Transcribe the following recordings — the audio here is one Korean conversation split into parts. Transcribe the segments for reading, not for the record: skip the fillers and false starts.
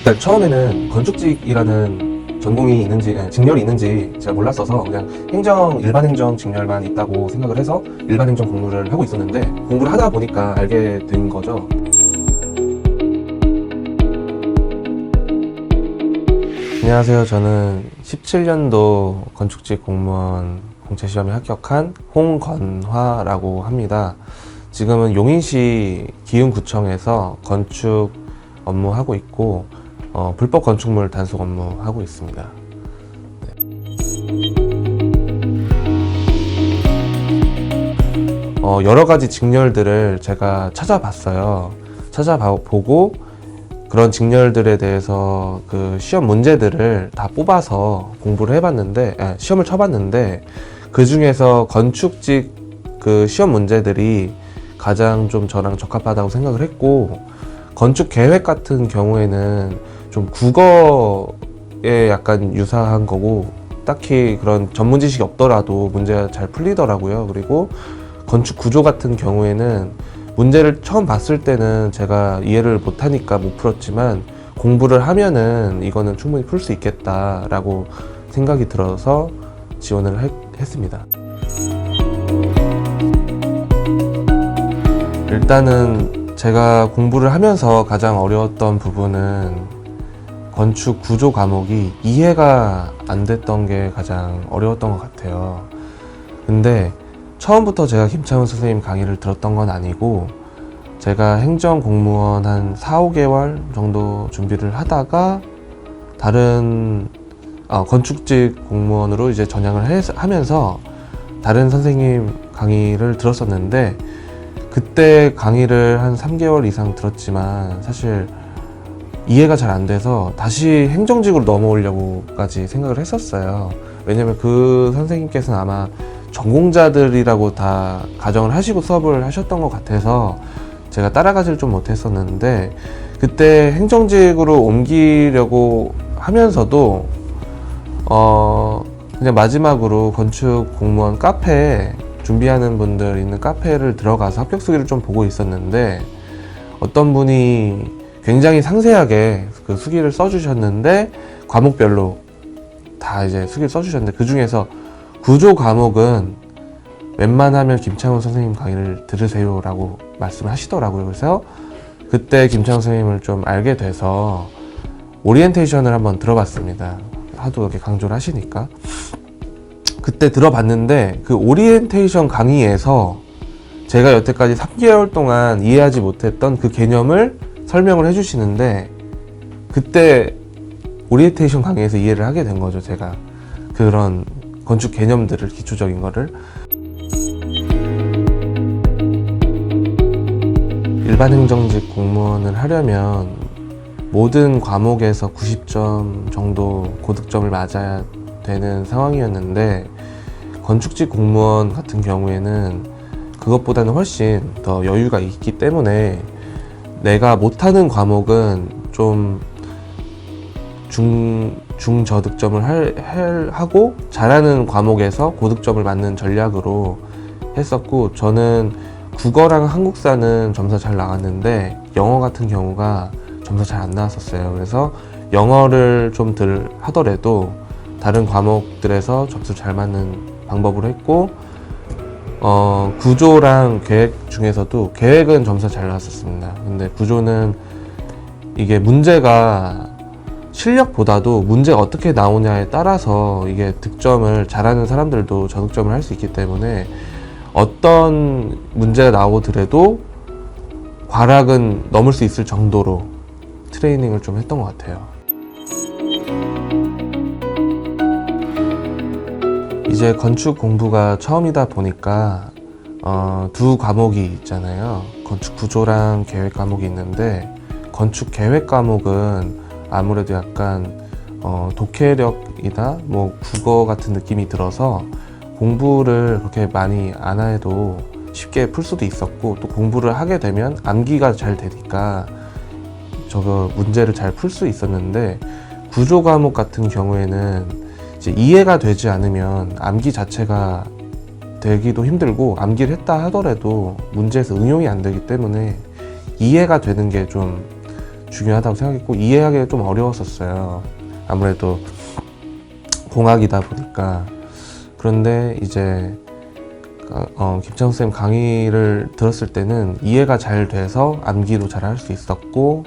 일단 처음에는 건축직이라는 전공이 있는지, 직렬이 있는지 제가 몰랐어서 그냥 일반 행정 직렬만 있다고 생각을 해서 일반 행정 공부를 하고 있었는데, 공부를 하다 보니까 알게 된 거죠. 안녕하세요. 저는 17년도 건축직 공무원 공채시험에 합격한 홍건화라고 합니다. 지금은 용인시 기흥구청에서 건축 업무하고 있고, 불법 건축물 단속 업무하고 있습니다. 여러 가지 직렬들을 제가 찾아보고 그런 직렬들에 대해서 그 시험 문제들을 다 뽑아서 공부를 해봤는데, 시험을 쳐봤는데, 그 중에서 건축직 그 시험 문제들이 가장 좀 저랑 적합하다고 생각을 했고, 건축 계획 같은 경우에는 좀 국어에 약간 유사한 거고, 딱히 그런 전문 지식이 없더라도 문제가 잘 풀리더라고요. 그리고 건축 구조 같은 경우에는 문제를 처음 봤을 때는 제가 이해를 못하니까 못 풀었지만, 공부를 하면은 이거는 충분히 풀 수 있겠다라고 생각이 들어서 지원을 했습니다. 일단은 제가 공부를 하면서 가장 어려웠던 부분은 건축 구조 과목이 이해가 안 됐던 게 가장 어려웠던 것 같아요. 근데 처음부터 제가 김창훈 선생님 강의를 들었던 건 아니고, 제가 행정공무원 한 4-5개월 정도 준비를 하다가 다른 건축직 공무원으로 이제 전향을 하면서 다른 선생님 강의를 들었었는데, 그때 강의를 한 3개월 이상 들었지만 사실 이해가 잘 안 돼서 다시 행정직으로 넘어오려고까지 생각을 했었어요. 왜냐면 그 선생님께서는 아마 전공자들이라고 다 가정을 하시고 수업을 하셨던 것 같아서 제가 따라가질 좀 못했었는데, 그때 행정직으로 옮기려고 하면서도 그냥 마지막으로 건축 공무원 카페에 준비하는 분들 있는 카페를 들어가서 합격 수기를 좀 보고 있었는데, 어떤 분이 굉장히 상세하게 그 수기를 써주셨는데, 과목별로 다 이제 수기를 써주셨는데, 그 중에서 구조 과목은 웬만하면 김창훈 선생님 강의를 들으세요 라고 말씀을 하시더라고요. 그래서 그때 김창훈 선생님을 좀 알게 돼서 오리엔테이션을 한번 들어봤습니다. 하도 이렇게 강조를 하시니까. 그때 들어봤는데, 그 오리엔테이션 강의에서 제가 여태까지 3개월 동안 이해하지 못했던 그 개념을 설명을 해주시는데, 그때 오리엔테이션 강의에서 이해를 하게 된 거죠. 제가 그런 건축 개념들을, 기초적인 거를. 일반 행정직 공무원을 하려면 모든 과목에서 90점 정도 고득점을 맞아야 되는 상황이었는데, 건축직 공무원 같은 경우에는 그것보다는 훨씬 더 여유가 있기 때문에 내가 못하는 과목은 좀 중저득점을 하고, 잘하는 과목에서 고득점을 맞는 전략으로 했었고, 저는 국어랑 한국사는 점수가 잘 나왔는데 영어 같은 경우가 점수가 잘 안 나왔었어요. 그래서 영어를 좀 덜 하더라도 다른 과목들에서 점수 잘 맞는 방법으로 했고, 구조랑 계획 중에서도 계획은 점수가 잘 나왔었습니다. 근데 구조는 이게 문제가 실력보다도 문제가 어떻게 나오냐에 따라서 이게 득점을 잘하는 사람들도 저득점을 할 수 있기 때문에, 어떤 문제가 나오더라도 과락은 넘을 수 있을 정도로 트레이닝을 좀 했던 것 같아요. 이제 건축 공부가 처음이다 보니까 두 과목이 있잖아요. 건축 구조랑 계획 과목이 있는데, 건축 계획 과목은 아무래도 약간 독해력이나 뭐 국어 같은 느낌이 들어서 공부를 그렇게 많이 안 해도 쉽게 풀 수도 있었고, 또 공부를 하게 되면 암기가 잘 되니까 저거 문제를 잘 풀 수 있었는데, 구조 과목 같은 경우에는 이제 이해가 되지 않으면 암기 자체가 되기도 힘들고, 암기를 했다 하더라도 문제에서 응용이 안 되기 때문에 이해가 되는 게 좀 중요하다고 생각했고 이해하기가 좀 어려웠었어요. 아무래도 공학이다 보니까. 그런데 이제 김창훈 쌤 강의를 들었을 때는 이해가 잘 돼서 암기도 잘 할 수 있었고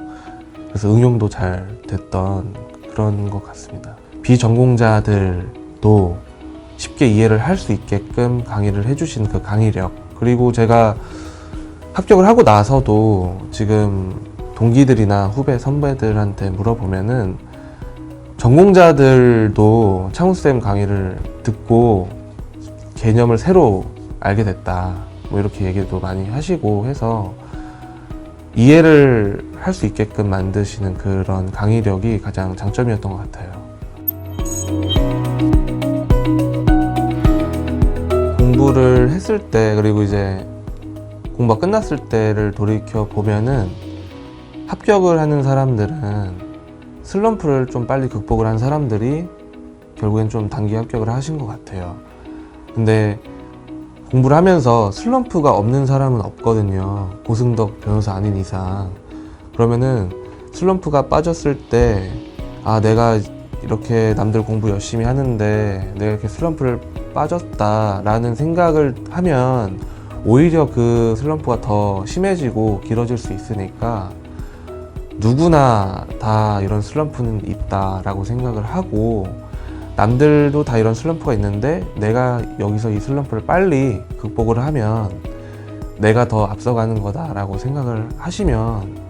그래서 응용도 잘 됐던 그런 것 같습니다. 비전공자들도 쉽게 이해를 할 수 있게끔 강의를 해주신 그 강의력, 그리고 제가 합격을 하고 나서도 지금 동기들이나 후배 선배들한테 물어보면은 전공자들도 창훈쌤 강의를 듣고 개념을 새로 알게 됐다, 뭐 이렇게 얘기도 많이 하시고 해서 이해를 할 수 있게끔 만드시는 그런 강의력이 가장 장점이었던 것 같아요. 공부를 했을 때, 그리고 이제 공부가 끝났을 때를 돌이켜 보면은 합격을 하는 사람들은 슬럼프를 좀 빨리 극복을 한 사람들이 결국엔 좀 단기 합격을 하신 것 같아요. 근데 공부를 하면서 슬럼프가 없는 사람은 없거든요. 고승덕 변호사 아닌 이상. 그러면은 슬럼프가 빠졌을 때, 아, 내가 이렇게 남들 공부 열심히 하는데 내가 이렇게 슬럼프를 빠졌다라는 생각을 하면 오히려 그 슬럼프가 더 심해지고 길어질 수 있으니까 누구나 다 이런 슬럼프는 있다라고 생각을 하고, 남들도 다 이런 슬럼프가 있는데 내가 여기서 이 슬럼프를 빨리 극복을 하면 내가 더 앞서가는 거다라고 생각을 하시면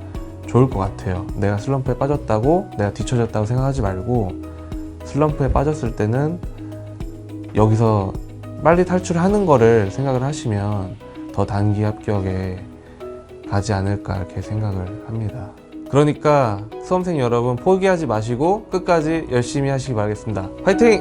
좋을 것 같아요. 내가 슬럼프에 빠졌다고 내가 뒤처졌다고 생각하지 말고, 슬럼프에 빠졌을 때는 여기서 빨리 탈출하는 거를 생각을 하시면 더 단기 합격에 가지 않을까 이렇게 생각을 합니다. 그러니까 수험생 여러분, 포기하지 마시고 끝까지 열심히 하시기 바라겠습니다. 화이팅!